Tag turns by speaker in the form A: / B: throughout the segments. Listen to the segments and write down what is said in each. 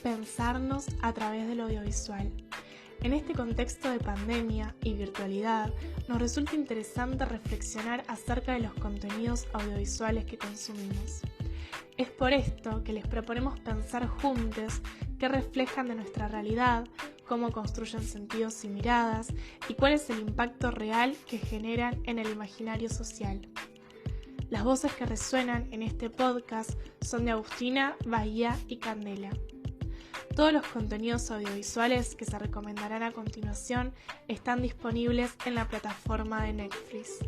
A: pensarnos a través del audiovisual. En este contexto de pandemia y virtualidad, nos resulta interesante reflexionar acerca de los contenidos audiovisuales que consumimos. Es por esto que les proponemos pensar juntos qué reflejan de nuestra realidad, cómo construyen sentidos y miradas, y cuál es el impacto real que generan en el imaginario social. Las voces que resuenan en este podcast son de Agustina, Bahía y Candela. Todos los contenidos audiovisuales que se recomendarán a continuación están disponibles en la plataforma de Netflix.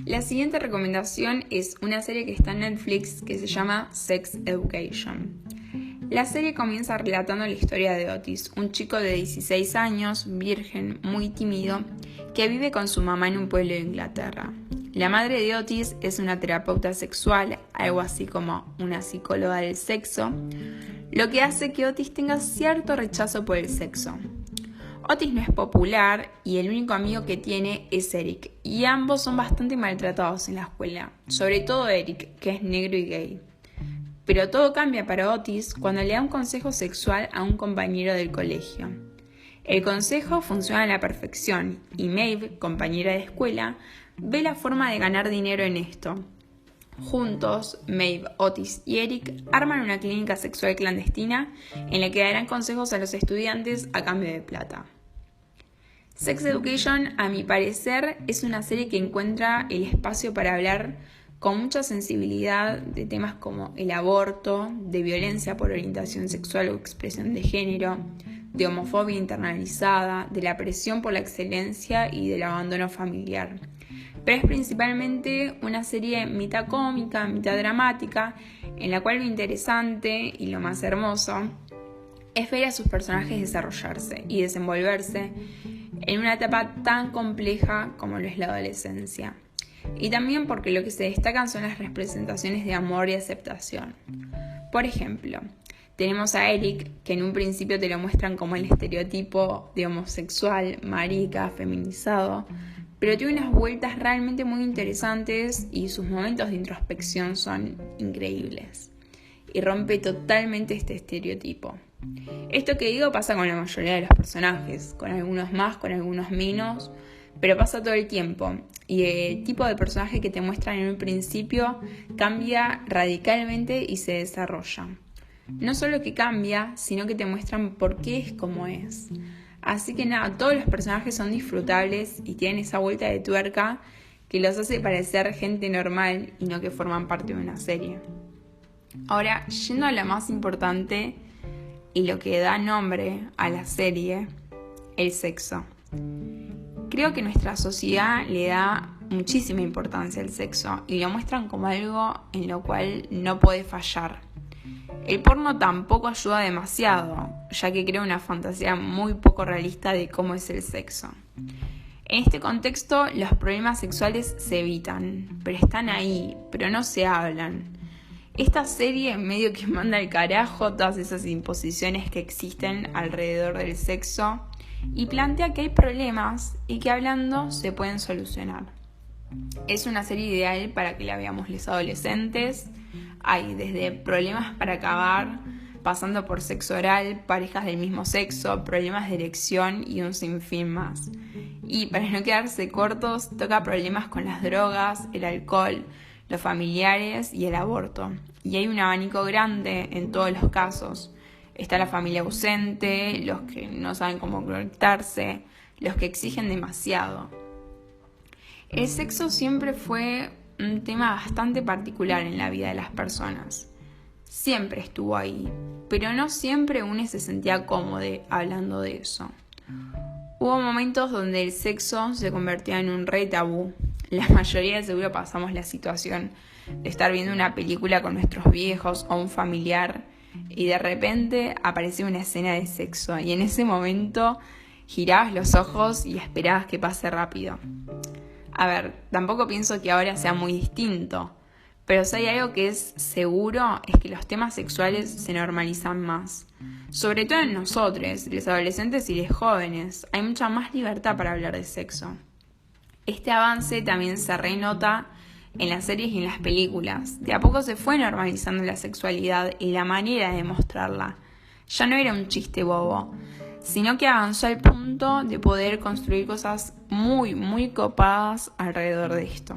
B: La siguiente recomendación es una serie que está en Netflix que se llama Sex Education. La serie comienza relatando la historia de Otis, un chico de 16 años, virgen, muy tímido, que vive con su mamá en un pueblo de Inglaterra. La madre de Otis es una terapeuta sexual, algo así como una psicóloga del sexo, lo que hace que Otis tenga cierto rechazo por el sexo. Otis no es popular y el único amigo que tiene es Eric, y ambos son bastante maltratados en la escuela, sobre todo Eric, que es negro y gay. Pero todo cambia para Otis cuando le da un consejo sexual a un compañero del colegio. El consejo funciona a la perfección y Maeve, compañera de escuela, ve la forma de ganar dinero en esto. Juntos, Maeve, Otis y Eric arman una clínica sexual clandestina en la que darán consejos a los estudiantes a cambio de plata. Sex Education, a mi parecer, es una serie que encuentra el espacio para hablar con mucha sensibilidad de temas como el aborto, de violencia por orientación sexual o expresión de género, de homofobia internalizada, de la presión por la excelencia y del abandono familiar. Pero es principalmente una serie mitad cómica, mitad dramática, en la cual lo interesante y lo más hermoso es ver a sus personajes desarrollarse y desenvolverse en una etapa tan compleja como lo es la adolescencia. Y también porque lo que se destacan son las representaciones de amor y aceptación. Por ejemplo, tenemos a Eric, que en un principio te lo muestran como el estereotipo de homosexual, marica, feminizado, pero tiene unas vueltas realmente muy interesantes y sus momentos de introspección son increíbles. Y rompe totalmente este estereotipo. Esto que digo pasa con la mayoría de los personajes, con algunos más, con algunos menos, pero pasa todo el tiempo. Y el tipo de personaje que te muestran en un principio cambia radicalmente y se desarrolla. No solo que cambia, sino que te muestran por qué es como es. Así que nada, todos los personajes son disfrutables y tienen esa vuelta de tuerca que los hace parecer gente normal y no que forman parte de una serie. Ahora, yendo a lo más importante y lo que da nombre a la serie, el sexo. Creo que nuestra sociedad le da muchísima importancia al sexo y lo muestran como algo en lo cual no puede fallar. El porno tampoco ayuda demasiado, ya que crea una fantasía muy poco realista de cómo es el sexo. En este contexto, los problemas sexuales se evitan, pero están ahí, pero no se hablan. Esta serie medio que manda al carajo todas esas imposiciones que existen alrededor del sexo y plantea que hay problemas y que hablando se pueden solucionar. Es una serie ideal para que la veamos los adolescentes. Hay desde problemas para acabar, pasando por sexo oral, parejas del mismo sexo, problemas de erección y un sinfín más. Y para no quedarse cortos, toca problemas con las drogas, el alcohol, los familiares y el aborto. Y hay un abanico grande en todos los casos. Está la familia ausente, los que no saben cómo conectarse, los que exigen demasiado. El sexo siempre fue un tema bastante particular en la vida de las personas. Siempre estuvo ahí, pero no siempre uno se sentía cómodo hablando de eso. Hubo momentos donde el sexo se convertía en un re tabú. La mayoría de seguro pasamos la situación de estar viendo una película con nuestros viejos o un familiar y de repente aparecía una escena de sexo y en ese momento girabas los ojos y esperabas que pase rápido. A ver, tampoco pienso que ahora sea muy distinto, Pero si hay algo que es seguro es que los temas sexuales se normalizan más. Sobre todo en nosotros, los adolescentes y los jóvenes, hay mucha más libertad para hablar de sexo. Este avance también se renota en las series y en las películas. De a poco se fue normalizando la sexualidad y la manera de mostrarla. Ya no era un chiste bobo, sino que avanzó al punto de poder construir cosas muy, muy copadas alrededor de esto.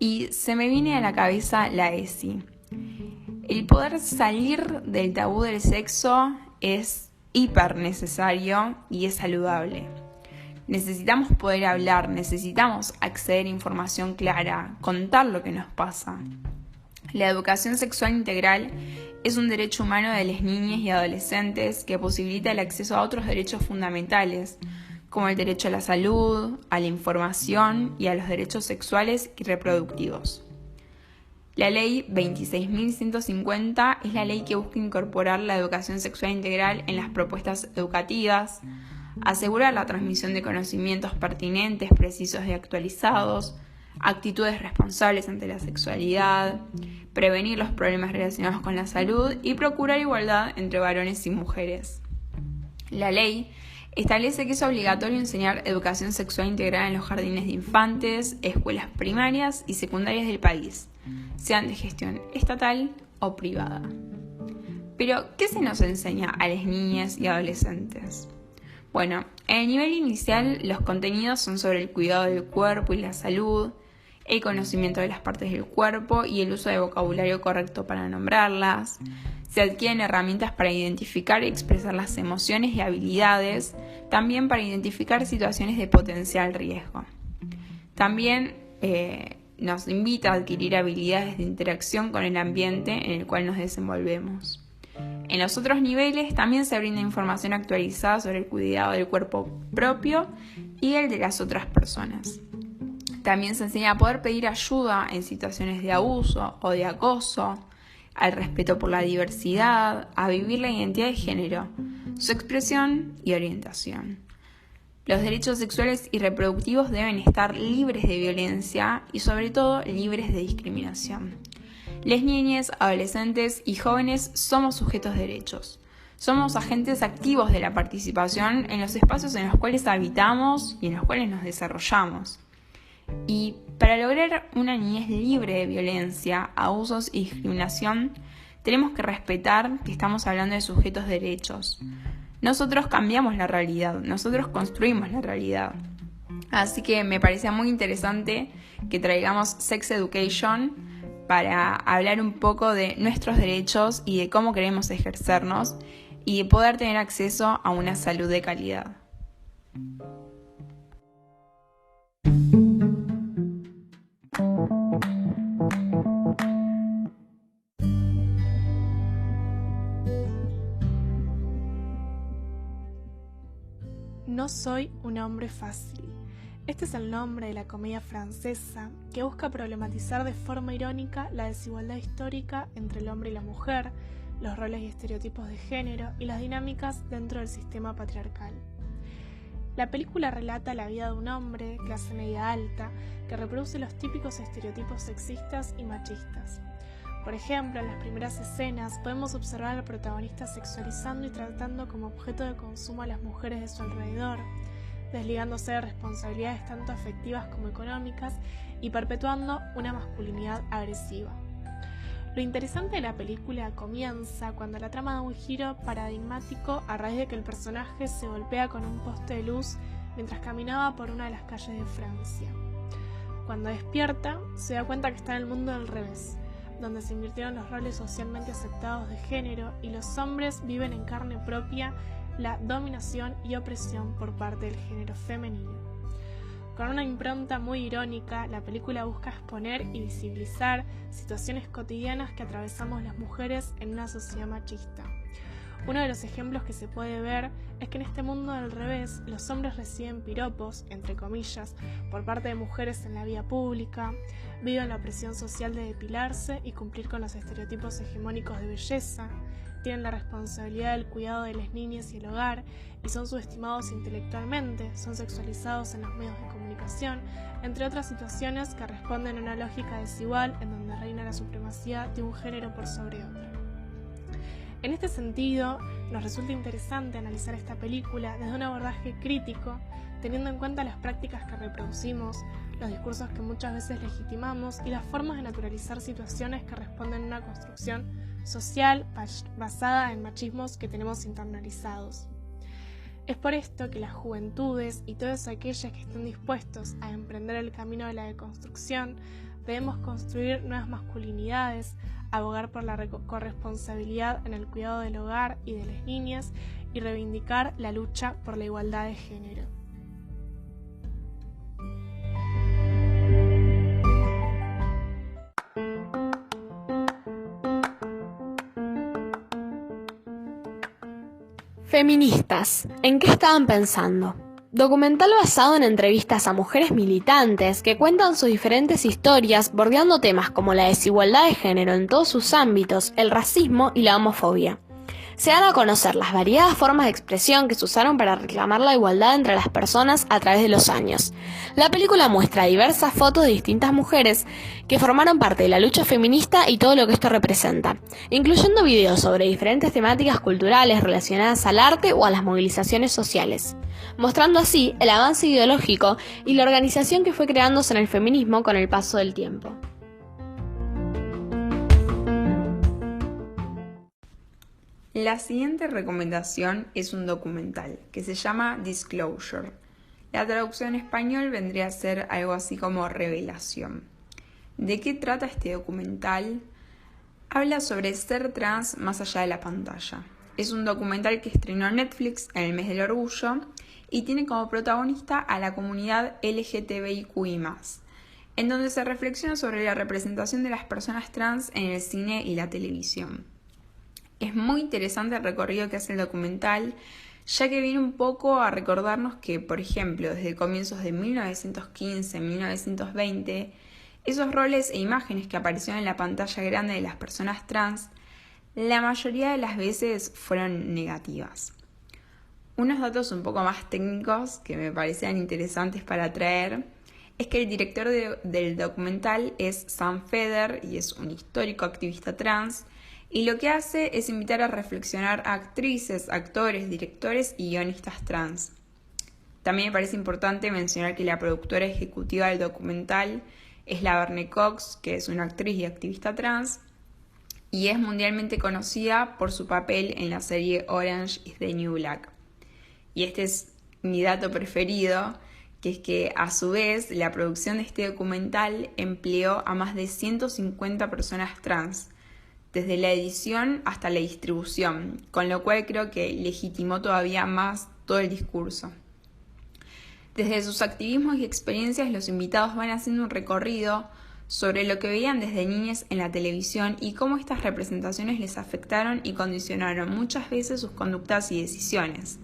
B: Y se me viene a la cabeza la ESI. El poder salir del tabú del sexo es hiper necesario y es saludable. Necesitamos poder hablar, necesitamos acceder a información clara, contar lo que nos pasa. La educación sexual integral es un derecho humano de las niñas y adolescentes que posibilita el acceso a otros derechos fundamentales, como el derecho a la salud, a la información y a los derechos sexuales y reproductivos. La ley 26.150 es la ley que busca incorporar la educación sexual integral en las propuestas educativas, asegurar la transmisión de conocimientos pertinentes, precisos y actualizados, actitudes responsables ante la sexualidad, prevenir los problemas relacionados con la salud y procurar igualdad entre varones y mujeres. La ley establece que es obligatorio enseñar educación sexual integral en los jardines de infantes, escuelas primarias y secundarias del país, sean de gestión estatal o privada. Pero, ¿qué se nos enseña a las niñas y adolescentes? Bueno, en el nivel inicial los contenidos son sobre el cuidado del cuerpo y la salud, el conocimiento de las partes del cuerpo y el uso de vocabulario correcto para nombrarlas. Se adquieren herramientas para identificar y expresar las emociones y habilidades, también para identificar situaciones de potencial riesgo. También nos invita a adquirir habilidades de interacción con el ambiente en el cual nos desenvolvemos. En los otros niveles también se brinda información actualizada sobre el cuidado del cuerpo propio y el de las otras personas. También se enseña a poder pedir ayuda en situaciones de abuso o de acoso, al respeto por la diversidad, a vivir la identidad de género, su expresión y orientación. Los derechos sexuales y reproductivos deben estar libres de violencia y sobre todo libres de discriminación. Las niñas, adolescentes y jóvenes somos sujetos de derechos. Somos agentes activos de la participación en los espacios en los cuales habitamos y en los cuales nos desarrollamos. Y para lograr una niñez libre de violencia, abusos y discriminación, tenemos que respetar que estamos hablando de sujetos de derechos. Nosotros cambiamos la realidad, nosotros construimos la realidad. Así que me parecía muy interesante que traigamos Sex Education para hablar un poco de nuestros derechos y de cómo queremos ejercernos y de poder tener acceso a una salud de calidad.
A: No soy un hombre fácil. Este es el nombre de la comedia francesa que busca problematizar de forma irónica la desigualdad histórica entre el hombre y la mujer, los roles y estereotipos de género y las dinámicas dentro del sistema patriarcal. La película relata la vida de un hombre, clase media alta, que reproduce los típicos estereotipos sexistas y machistas. Por ejemplo, en las primeras escenas podemos observar al protagonista sexualizando y tratando como objeto de consumo a las mujeres de su alrededor, desligándose de responsabilidades tanto afectivas como económicas y perpetuando una masculinidad agresiva. Lo interesante de la película comienza cuando la trama da un giro paradigmático a raíz de que el personaje se golpea con un poste de luz mientras caminaba por una de las calles de Francia. Cuando despierta, se da cuenta que está en el mundo del revés, donde se invirtieron los roles socialmente aceptados de género y los hombres viven en carne propia la dominación y opresión por parte del género femenino. Con una impronta muy irónica, la película busca exponer y visibilizar situaciones cotidianas que atravesamos las mujeres en una sociedad machista. Uno de los ejemplos que se puede ver es que en este mundo del revés, los hombres reciben piropos, entre comillas, por parte de mujeres en la vía pública, viven la presión social de depilarse y cumplir con los estereotipos hegemónicos de belleza, tienen la responsabilidad del cuidado de las niñas y el hogar y son subestimados intelectualmente, son sexualizados en los medios de comunicación, entre otras situaciones que responden a una lógica desigual en donde reina la supremacía de un género por sobre otro. En este sentido, nos resulta interesante analizar esta película desde un abordaje crítico, teniendo en cuenta las prácticas que reproducimos, los discursos que muchas veces legitimamos y las formas de naturalizar situaciones que responden a una construcción social basada en machismos que tenemos internalizados. Es por esto que las juventudes y todos aquellos que estén dispuestos a emprender el camino de la deconstrucción debemos construir nuevas masculinidades, abogar por la corresponsabilidad en el cuidado del hogar y de las niñas y reivindicar la lucha por la igualdad de género.
C: Feministas, ¿en qué estaban pensando? Documental basado en entrevistas a mujeres militantes que cuentan sus diferentes historias bordeando temas como la desigualdad de género en todos sus ámbitos, el racismo y la homofobia. Se dan a conocer las variadas formas de expresión que se usaron para reclamar la igualdad entre las personas a través de los años. La película muestra diversas fotos de distintas mujeres que formaron parte de la lucha feminista y todo lo que esto representa, incluyendo videos sobre diferentes temáticas culturales relacionadas al arte o a las movilizaciones sociales, mostrando así el avance ideológico y la organización que fue creándose en el feminismo con el paso del tiempo.
B: La siguiente recomendación es un documental que se llama Disclosure. La traducción en español vendría a ser algo así como revelación. ¿De qué trata este documental? Habla sobre ser trans más allá de la pantalla. Es un documental que estrenó Netflix en el mes del orgullo y tiene como protagonista a la comunidad LGTBIQI+, en donde se reflexiona sobre la representación de las personas trans en el cine y la televisión. Es muy interesante el recorrido que hace el documental, ya que viene un poco a recordarnos que, por ejemplo, desde comienzos de 1915-1920, esos roles e imágenes que aparecieron en la pantalla grande de las personas trans, la mayoría de las veces fueron negativas. Unos datos un poco más técnicos que me parecían interesantes para traer es que el director del documental es Sam Feder y es un histórico activista trans, y lo que hace es invitar a reflexionar a actrices, actores, directores y guionistas trans. También me parece importante mencionar que la productora ejecutiva del documental es la Laverne Cox, que es una actriz y activista trans, y es mundialmente conocida por su papel en la serie Orange is the New Black. Y este es mi dato preferido, que es que a su vez la producción de este documental empleó a más de 150 personas trans, desde la edición hasta la distribución, con lo cual creo que legitimó todavía más todo el discurso. Desde sus activismos y experiencias, los invitados van haciendo un recorrido sobre lo que veían desde niñas en la televisión y cómo estas representaciones les afectaron y condicionaron muchas veces sus conductas y decisiones.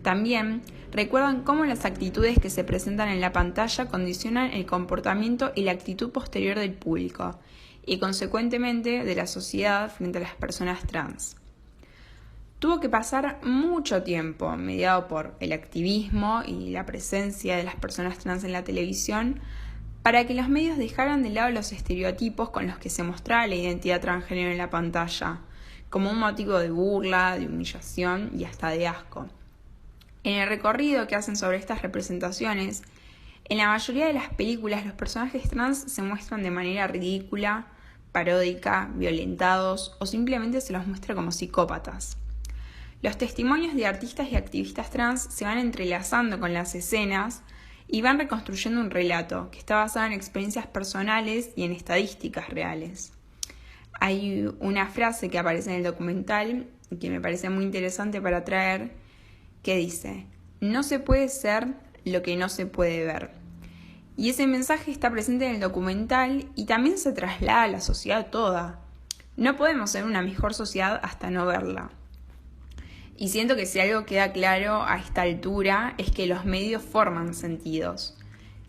B: También recuerdan cómo las actitudes que se presentan en la pantalla condicionan el comportamiento y la actitud posterior del público, y consecuentemente de la sociedad frente a las personas trans. Tuvo que pasar mucho tiempo, mediado por el activismo y la presencia de las personas trans en la televisión, para que los medios dejaran de lado los estereotipos con los que se mostraba la identidad transgénero en la pantalla, como un motivo de burla, de humillación y hasta de asco. En el recorrido que hacen sobre estas representaciones, en la mayoría de las películas los personajes trans se muestran de manera ridícula, paródica, violentados o simplemente se los muestra como psicópatas. Los testimonios de artistas y activistas trans se van entrelazando con las escenas y van reconstruyendo un relato que está basado en experiencias personales y en estadísticas reales. Hay una frase que aparece en el documental que me parece muy interesante para traer, que dice: "No se puede ser lo que no se puede ver". Y ese mensaje está presente en el documental y también se traslada a la sociedad toda. No podemos ser una mejor sociedad hasta no verla. Y siento que si algo queda claro a esta altura es que los medios forman sentidos,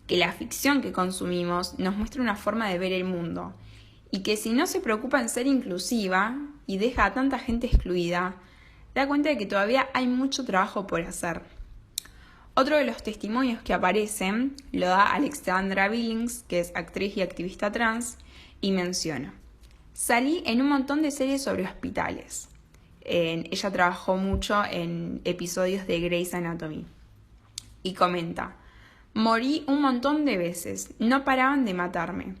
B: que la ficción que consumimos nos muestra una forma de ver el mundo, y que si no se preocupa en ser inclusiva y deja a tanta gente excluida, da cuenta de que todavía hay mucho trabajo por hacer. Otro de los testimonios que aparecen lo da Alexandra Billings, que es actriz y activista trans, y menciona: salí en un montón de series sobre hospitales. Ella trabajó mucho en episodios de Grey's Anatomy. Y comenta: morí un montón de veces, no paraban de matarme.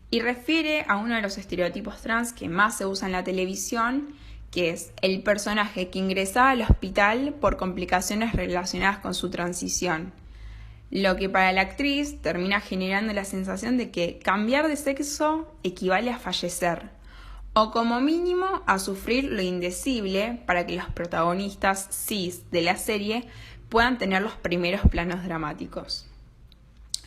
B: Y refiere a uno de los estereotipos trans que más se usa en la televisión, que es el personaje que ingresaba al hospital por complicaciones relacionadas con su transición. Lo que para la actriz termina generando la sensación de que cambiar de sexo equivale a fallecer, o como mínimo a sufrir lo indecible para que los protagonistas cis de la serie puedan tener los primeros planos dramáticos.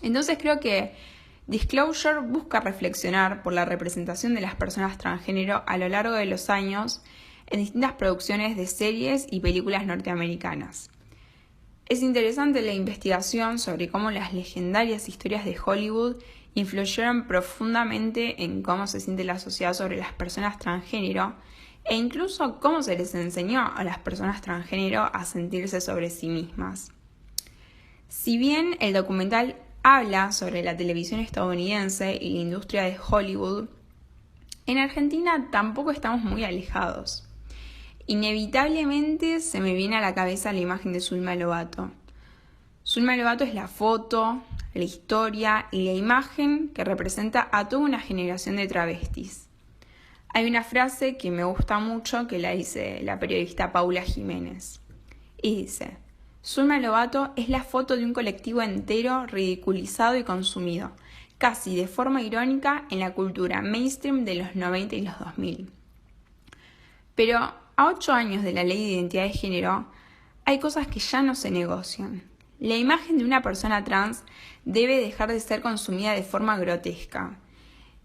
B: Entonces creo que Disclosure busca reflexionar por la representación de las personas transgénero a lo largo de los años en distintas producciones de series y películas norteamericanas. Es interesante la investigación sobre cómo las legendarias historias de Hollywood influyeron profundamente en cómo se siente la sociedad sobre las personas transgénero e incluso cómo se les enseñó a las personas transgénero a sentirse sobre sí mismas. Si bien el documental habla sobre la televisión estadounidense y la industria de Hollywood, en Argentina tampoco estamos muy alejados. Inevitablemente se me viene a la cabeza la imagen de Zulma Lobato. Zulma Lobato es la foto, la historia y la imagen que representa a toda una generación de travestis. Hay una frase que me gusta mucho que la dice la periodista Paula Jiménez. Y dice: Zulma Lobato es la foto de un colectivo entero ridiculizado y consumido, casi de forma irónica, en la cultura mainstream de los 90 y los 2000. Pero a 8 años de la Ley de Identidad de Género, hay cosas que ya no se negocian. La imagen de una persona trans debe dejar de ser consumida de forma grotesca.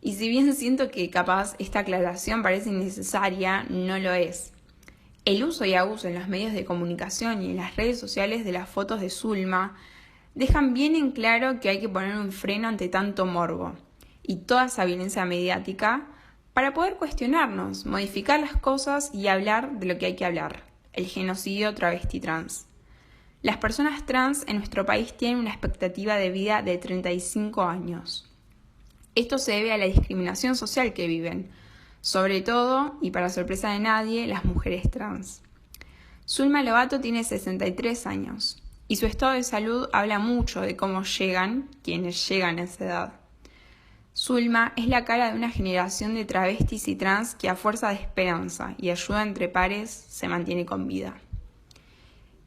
B: Y si bien siento que capaz esta aclaración parece innecesaria, no lo es. El uso y abuso en los medios de comunicación y en las redes sociales de las fotos de Zulma dejan bien en claro que hay que poner un freno ante tanto morbo y toda esa violencia mediática para poder cuestionarnos, modificar las cosas y hablar de lo que hay que hablar: el genocidio travesti trans. Las personas trans en nuestro país tienen una expectativa de vida de 35 años. Esto se debe a la discriminación social que viven, sobre todo, y para sorpresa de nadie, las mujeres trans. Zulma Lobato tiene 63 años y su estado de salud habla mucho de cómo llegan quienes llegan a esa edad. Zulma es la cara de una generación de travestis y trans que a fuerza de esperanza y ayuda entre pares se mantiene con vida.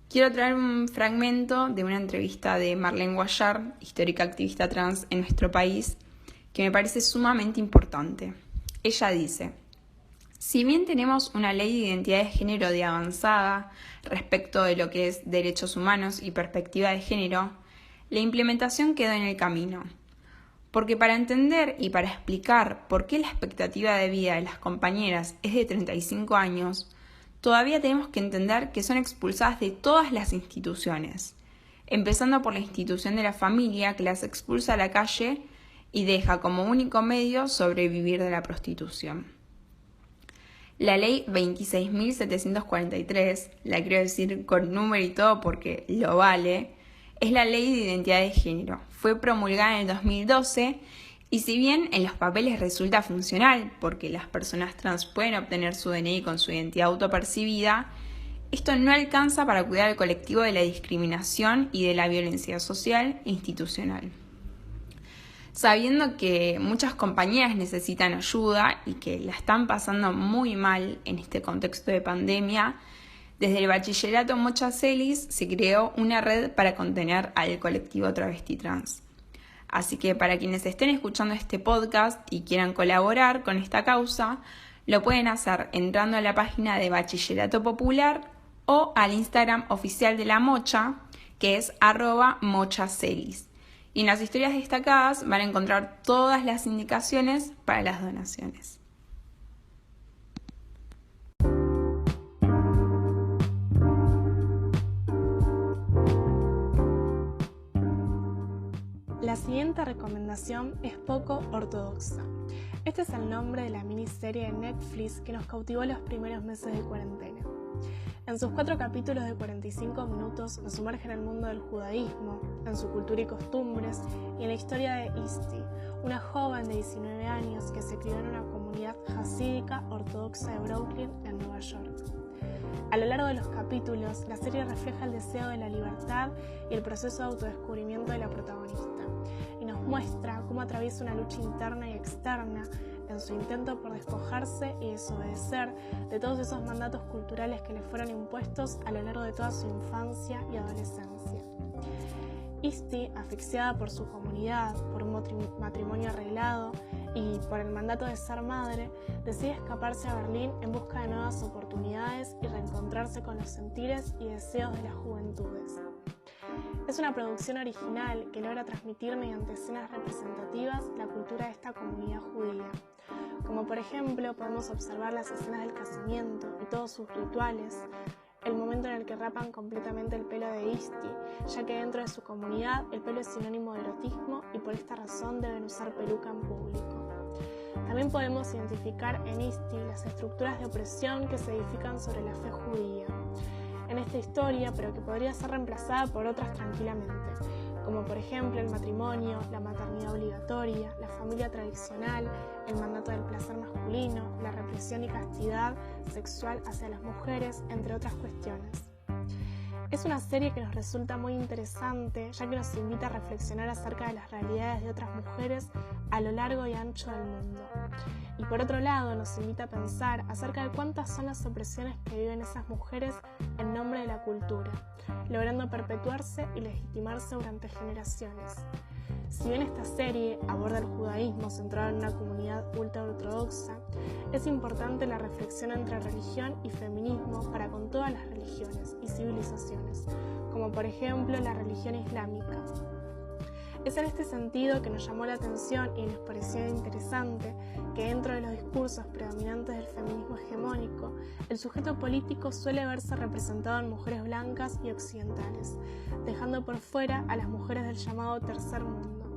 B: Quiero traer un fragmento de una entrevista de Marlene Guayar, histórica activista trans en nuestro país, que me parece sumamente importante. Ella dice: si bien tenemos una ley de identidad de género de avanzada respecto de lo que es derechos humanos y perspectiva de género, la implementación quedó en el camino. Porque para entender y para explicar por qué la expectativa de vida de las compañeras es de 35 años, todavía tenemos que entender que son expulsadas de todas las instituciones, empezando por la institución de la familia, que las expulsa a la calle y deja como único medio sobrevivir de la prostitución. La ley 26.743, la quiero decir con número y todo porque lo vale, es la ley de identidad de género. Fue promulgada en el 2012 y si bien en los papeles resulta funcional porque las personas trans pueden obtener su DNI con su identidad autopercibida, esto no alcanza para cuidar al colectivo de la discriminación y de la violencia social e institucional. Sabiendo que muchas compañeras necesitan ayuda y que la están pasando muy mal en este contexto de pandemia, desde el bachillerato Mocha Celis se creó una red para contener al colectivo travesti trans. Así que para quienes estén escuchando este podcast y quieran colaborar con esta causa, lo pueden hacer entrando a la página de Bachillerato Popular o al Instagram oficial de la Mocha, que es @mochacelis. Y en las historias destacadas van a encontrar todas las indicaciones para las donaciones.
A: La siguiente recomendación es poco ortodoxa. Este es el nombre de la miniserie de Netflix que nos cautivó los primeros meses de cuarentena. En sus 4 capítulos de 45 minutos nos sumerge en el mundo del judaísmo, en su cultura y costumbres, y en la historia de Isti, una joven de 19 años que se crió en una comunidad hasídica ortodoxa de Brooklyn, en Nueva York. A lo largo de los capítulos, la serie refleja el deseo de la libertad y el proceso de autodescubrimiento de la protagonista, y nos muestra cómo atraviesa una lucha interna y externa en su intento por despojarse y desobedecer de todos esos mandatos culturales que le fueron impuestos a lo largo de toda su infancia y adolescencia. Isti, asfixiada por su comunidad, por un matrimonio arreglado y por el mandato de ser madre, decide escaparse a Berlín en busca de nuevas oportunidades y reencontrarse con los sentires y deseos de las juventudes. Es una producción original que logra transmitir mediante escenas representativas la cultura de esta comunidad judía. Como por ejemplo podemos observar las escenas del casamiento y todos sus rituales, el momento en el que rapan completamente el pelo de Isti, ya que dentro de su comunidad el pelo es sinónimo de erotismo y por esta razón deben usar peluca en público. También podemos identificar en Isti las estructuras de opresión que se edifican sobre la fe judía en esta historia, pero que podría ser reemplazada por otras tranquilamente, como por ejemplo el matrimonio, la maternidad obligatoria, la familia tradicional, el mandato del placer masculino, la represión y castidad sexual hacia las mujeres, entre otras cuestiones. Es una serie que nos resulta muy interesante, ya que nos invita a reflexionar acerca de las realidades de otras mujeres a lo largo y ancho del mundo. Y por otro lado, nos invita a pensar acerca de cuántas son las opresiones que viven esas mujeres en nombre de la cultura, logrando perpetuarse y legitimarse durante generaciones. Si bien esta serie aborda el judaísmo centrado en una comunidad ultraortodoxa, es importante la reflexión entre religión y feminismo para con todas las religiones y civilizaciones, como por ejemplo la religión islámica. Es en este sentido que nos llamó la atención y nos pareció interesante que dentro de los discursos predominantes del feminismo hegemónico, el sujeto político suele verse representado en mujeres blancas y occidentales, dejando por fuera a las mujeres del llamado tercer mundo.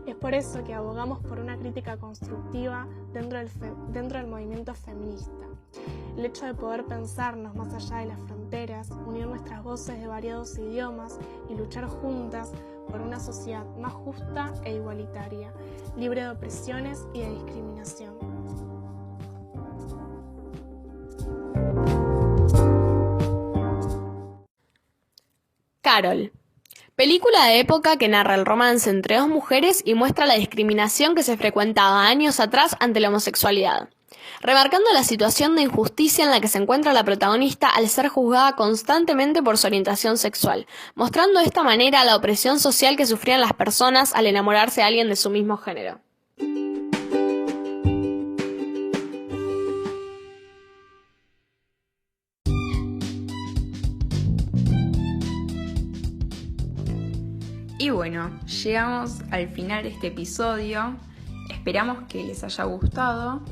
A: Es por eso que abogamos por una crítica constructiva dentro del movimiento feminista. El hecho de poder pensarnos más allá de las fronteras, unir nuestras voces de variados idiomas y luchar juntas por una sociedad más justa e igualitaria, libre de opresiones y de discriminación.
C: Carol. Película de época que narra el romance entre 2 mujeres y muestra la discriminación que se frecuentaba años atrás ante la homosexualidad, remarcando la situación de injusticia en la que se encuentra la protagonista al ser juzgada constantemente por su orientación sexual, mostrando de esta manera la opresión social que sufrían las personas al enamorarse de alguien de su mismo género.
B: Y bueno, llegamos al final de este episodio. Esperamos que les haya gustado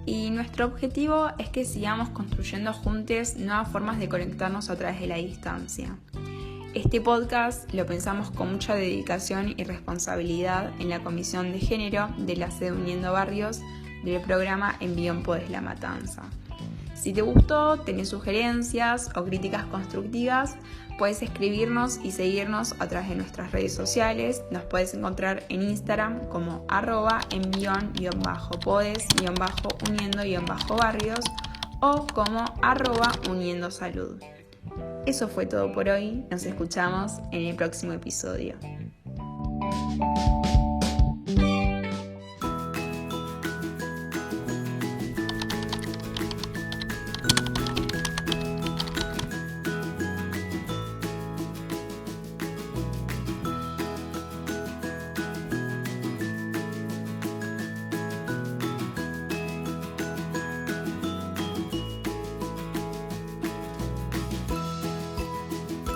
B: y nuestro objetivo es que sigamos construyendo juntos nuevas formas de conectarnos a través de la distancia. Este podcast lo pensamos con mucha dedicación y responsabilidad en la Comisión de Género de la sede Uniendo Barrios del programa Envío Podés La Matanza. Si te gustó, tenés sugerencias o críticas constructivas, puedes escribirnos y seguirnos a través de nuestras redes sociales. Nos puedes encontrar en Instagram como @envion-podes-uniendo-barrios o como @uniendosalud. Eso fue todo por hoy. Nos escuchamos en el próximo episodio.